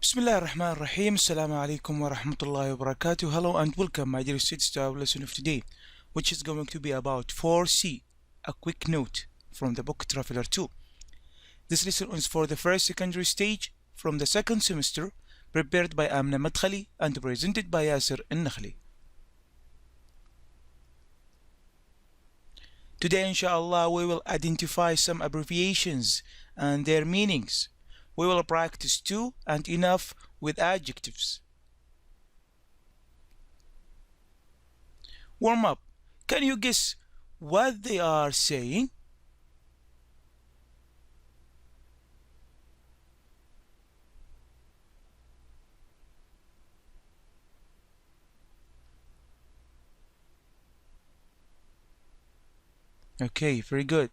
Bismillah ar-Rahman ar-Rahim. Assalamu alaikum wa rahmatullahi wa barakatuh. Hello and welcome, my dear students, to our lesson of today, which is going to be about 4C, a quick note from the book Traveler 2. This lesson is for the first secondary stage from the second semester, prepared by Amna Madkhali and presented by Yasser Al-Nakhli. Today, inshallah, we will identify some abbreviations and their meanings. We will practice to and enough with adjectives. Warm up. Can you guess what they are saying? Okay, very good.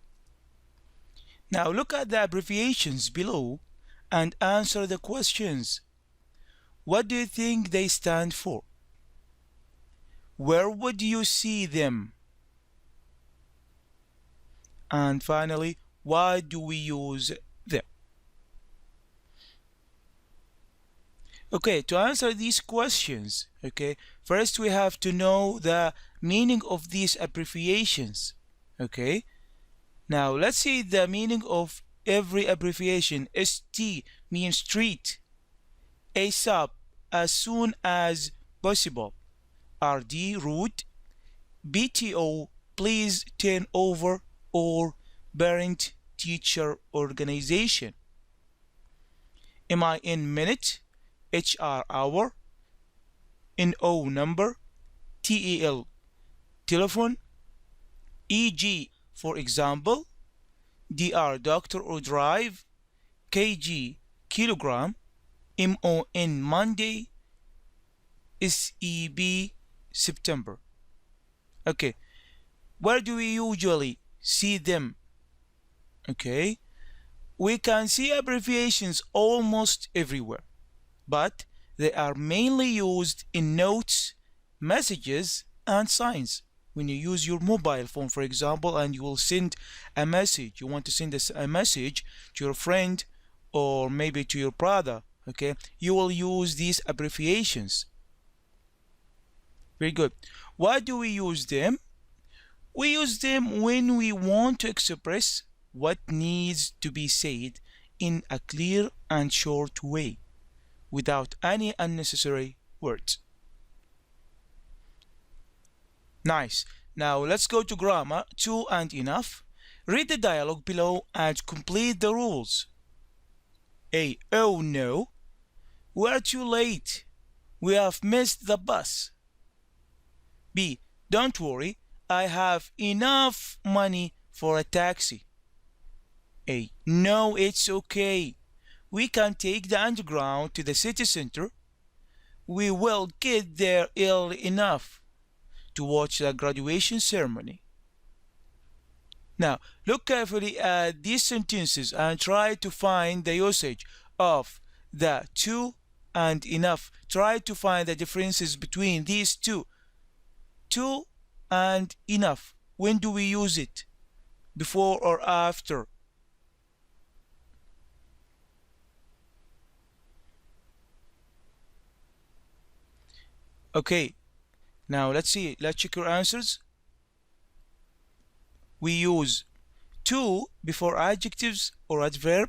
Now look at the abbreviations below and answer the questions. What do you think they stand for? Where would you see them? And finally, why do we use them? Okay, to answer these questions, first we have to know the meaning of these abbreviations. Okay, now let's see the meaning of every abbreviation. ST means street, ASAP, as soon as possible, RD, route, BTO, please turn over, or parent teacher organization, MIN, minute, HR, hour, NO, number, TEL, telephone, EG, for example, DR, doctor or drive, KG, kilogram, MON, Monday, SEB, September. Okay, where do we usually see them? Okay, we can see abbreviations almost everywhere, but they are mainly used in notes, messages, and signs. When you use your mobile phone, for example, and you will send a message, you want to send a message to your friend or maybe to your brother, okay, you will use these abbreviations. Very good. Why do we use them? We use them when we want to express what needs to be said in a clear and short way, without any unnecessary words. Nice. Now let's go to grammar, to and enough. Read the dialogue below and complete the rules. A. Oh no, we're too late. We have missed the bus. B. Don't worry, I have enough money for a taxi. A. No, it's okay. We can take the underground to the city center. We will get there early enough to watch the graduation ceremony. Now, look carefully at these sentences and try to find the usage of the to and enough. Try to find the differences between these two. To and enough. When do we use it? Before or after? Okay, now let's see. Let's check your answers. We use to before adjectives or adverb.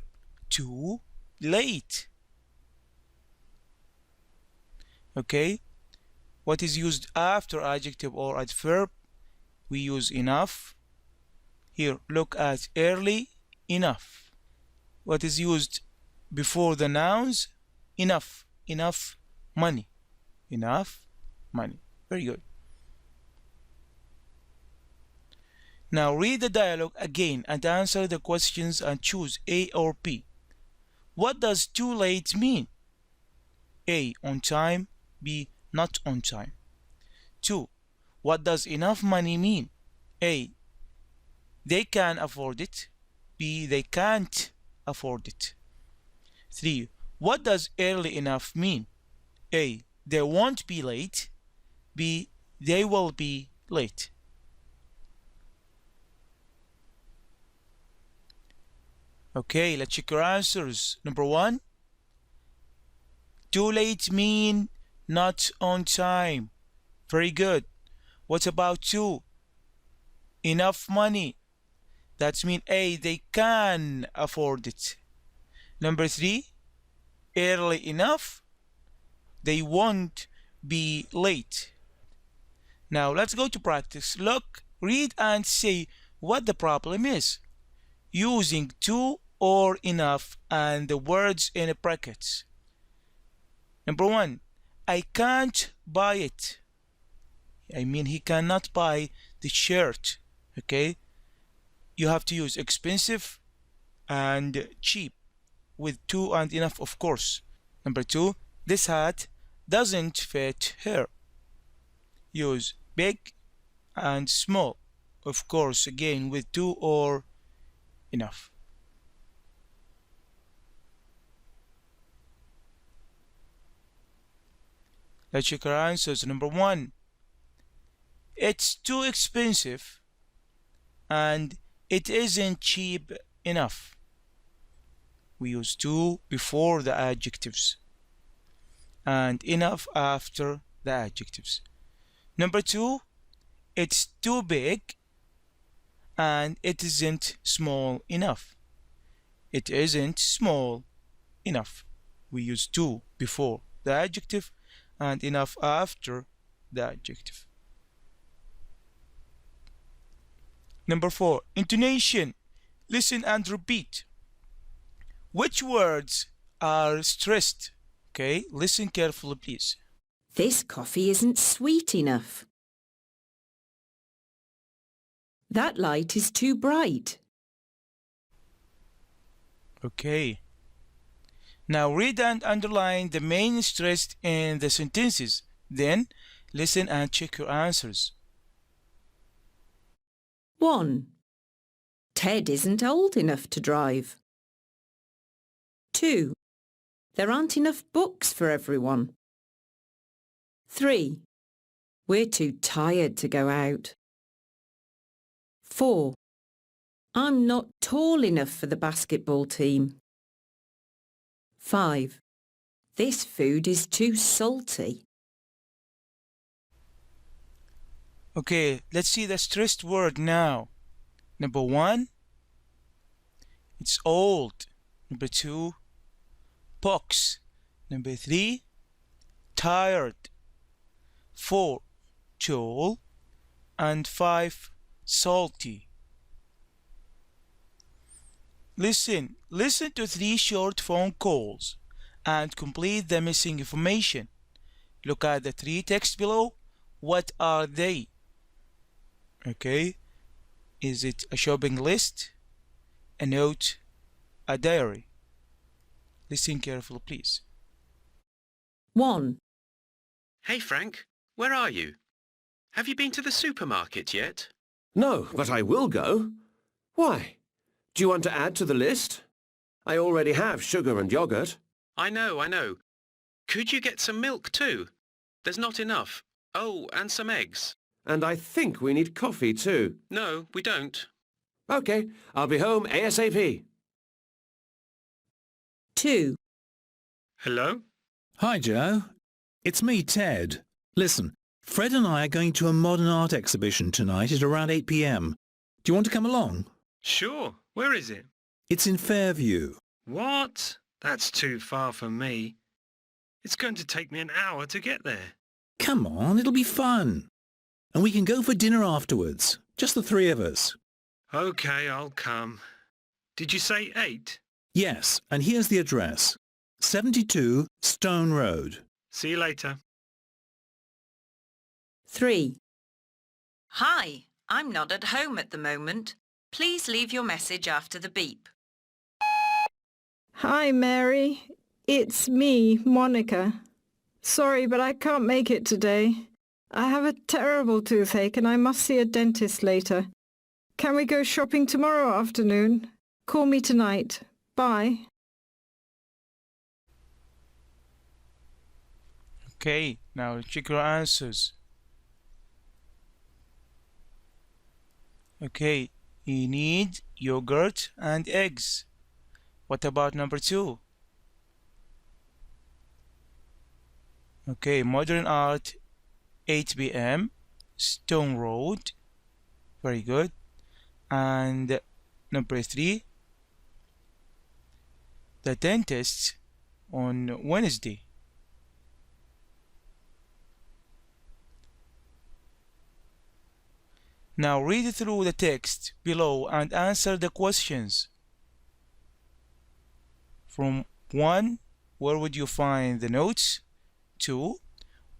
Too late. Okay, what is used after adjective or adverb? We use enough. Here, look at early, enough. What is used before the nouns? Enough. Enough money. Enough money. Very good. Now read the dialogue again and answer the questions and choose A or B. What does too late mean? A. On time. B. Not on time. 2. What does enough money mean? A. They can afford it. B. They can't afford it. 3. What does early enough mean? A. They won't be late. B. They will be late. Okay, let's check your answers. Number 1, Too late mean not on time. Very good. What about 2? Enough money. That means A, they can afford it. Number 3, early enough. They won't be late. Now let's go to practice. Look, read and say what the problem is, using to or enough and the words in brackets. Number 1, I can't buy it. I mean, he cannot buy the shirt. Okay? You have to use expensive and cheap with to and enough, of course. Number 2, this hat doesn't fit her. Use big and small, of course, again with to or enough. Let's check our answers. Number 1, it's too expensive and it isn't cheap enough. We use to before the adjectives and enough after the adjectives. Number 2, it's too big and it isn't small enough. It isn't small enough. We use to before the adjective and enough after the adjective. Number 4, intonation. Listen and repeat. Which words are stressed? Okay, listen carefully, please. This coffee isn't sweet enough. That light is too bright. Okay. Now read and underline the main stressed in the sentences. Then listen and check your answers. 1. Ted isn't old enough to drive. 2. There aren't enough books for everyone. 3. We're too tired to go out. 4. I'm not tall enough for the basketball team. 5. This food is too salty. Okay, let's see the stressed word now. Number 1, it's old. Number 2, box. Number 3, tired. 4, tall. And 5, salty. Listen to 3 short phone calls and complete the missing information. Look at the 3 texts below. What are they? Okay, is it a shopping list, a note, a diary? Listen carefully, please. 1. Hey Frank, where are you? Have you been to the supermarket yet? No, but I will go. Why? Do you want to add to the list? I already have sugar and yogurt. I know. Could you get some milk too? There's not enough. Oh, and some eggs. And I think we need coffee too. No, we don't. OK, I'll be home ASAP. 2. Hello? Hi, Joe. It's me, Ted. Listen, Fred and I are going to a modern art exhibition tonight at around 8 p.m. Do you want to come along? Sure. Where is it? It's in Fairview. What? That's too far for me. It's going to take me an hour to get there. Come on, it'll be fun. And we can go for dinner afterwards. Just the 3 of us. OK, I'll come. Did you say 8? Yes, and here's the address. 72 Stone Road. See you later. 3. Hi, I'm not at home at the moment. Please leave your message after the beep. Hi, Mary. It's me, Monica. Sorry, but I can't make it today. I have a terrible toothache and I must see a dentist later. Can we go shopping tomorrow afternoon? Call me tonight. Bye. Okay, now check your answers. Okay, you need yogurt and eggs. What about number 2? Okay, modern art, 8 p.m. Stone Road. Very good. And number 3, the dentist on Wednesday. Now read through the text below and answer the questions. From 1, where would you find the notes? 2,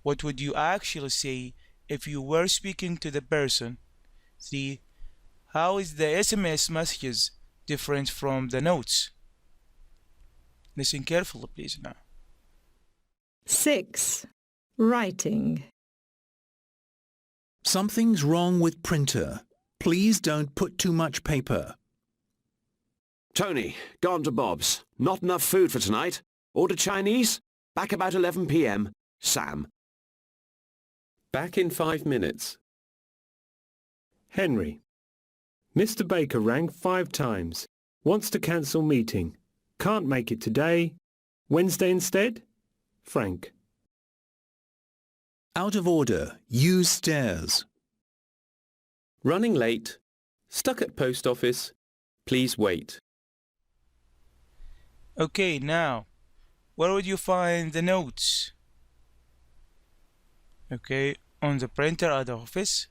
what would you actually say if you were speaking to the person? 3, how is the SMS messages different from the notes? Listen carefully, please, now. 6. Writing. Something's wrong with printer. Please don't put too much paper. Tony, gone to Bob's. Not enough food for tonight. Order Chinese? Back about 11 p.m. Sam. Back in 5 minutes. Henry. Mr. Baker rang 5 times. Wants to cancel meeting. Can't make it today. Wednesday instead? Frank. Out of order. Use stairs. Running late. Stuck at post office. Please wait. Okay, now, where would you find the notes? Okay, on the printer at the office,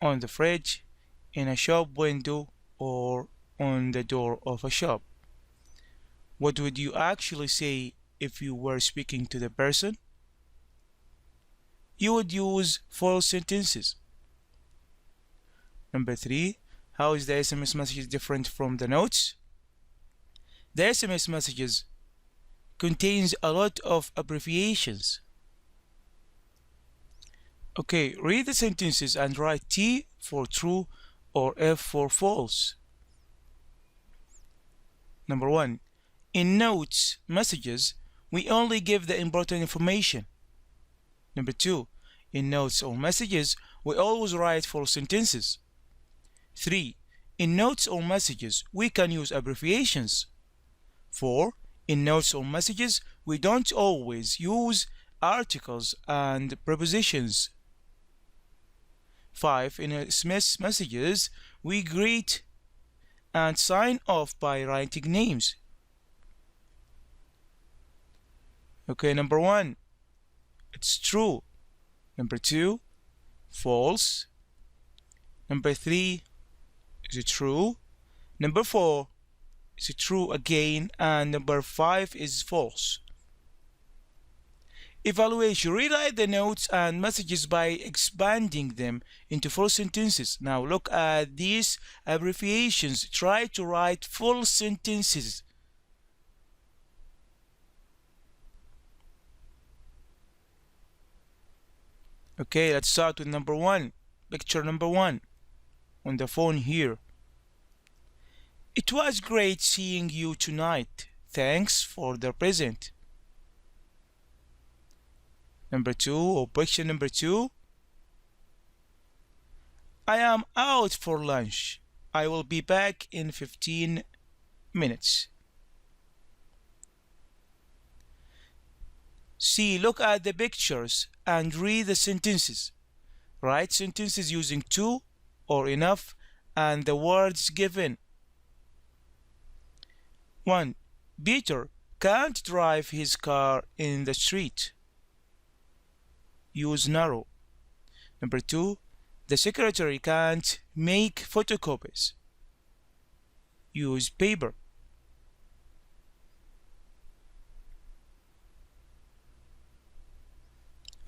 on the fridge, in a shop window, or on the door of a shop. What would you actually say if you were speaking to the person? You would use false sentences. Number 3, how is the SMS message different from the notes? The SMS messages contains a lot of abbreviations. Okay, read the sentences and write T for true or F for false. Number 1, in notes messages, we only give the important information. Number 2, in notes or messages, we always write full sentences. 3, in notes or messages, we can use abbreviations. 4, in notes or messages, we don't always use articles and prepositions. 5, in SMS messages, we greet and sign off by writing names. Okay, number 1, it's true. Number 2, false. Number 3, is it true? Number 4, is it true again? And number 5 is false. Evaluation. Rewrite the notes and messages by expanding them into full sentences. Now look at these abbreviations. Try to write full sentences. Okay, let's start with number 1. Picture number 1 on the phone here. It was great seeing you tonight. Thanks for the present. Number 2, or picture number 2. I am out for lunch. I will be back in 15 minutes. See, look at the pictures and read the sentences. Write sentences using to or enough and the words given. 1. Peter can't drive his car in the street. Use narrow. Number 2. The secretary can't make photocopies. Use paper.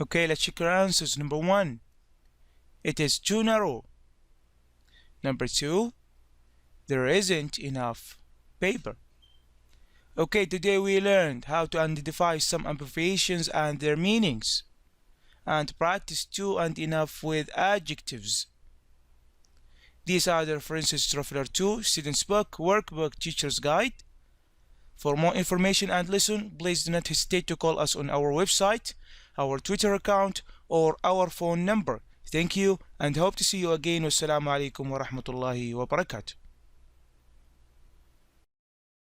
Okay, let's check our answers. Number 1, it is too narrow. Number 2, there isn't enough paper. Okay, today we learned how to identify some abbreviations and their meanings, and practice too and enough with adjectives. These are the references to Traveller 2, Student's Book, Workbook, Teacher's Guide. For more information and lesson, please do not hesitate to call us on our website, our Twitter account, or our phone number. Thank you and hope to see you again. Wassalamu alaikum wa rahmatullahi wa barakatuh.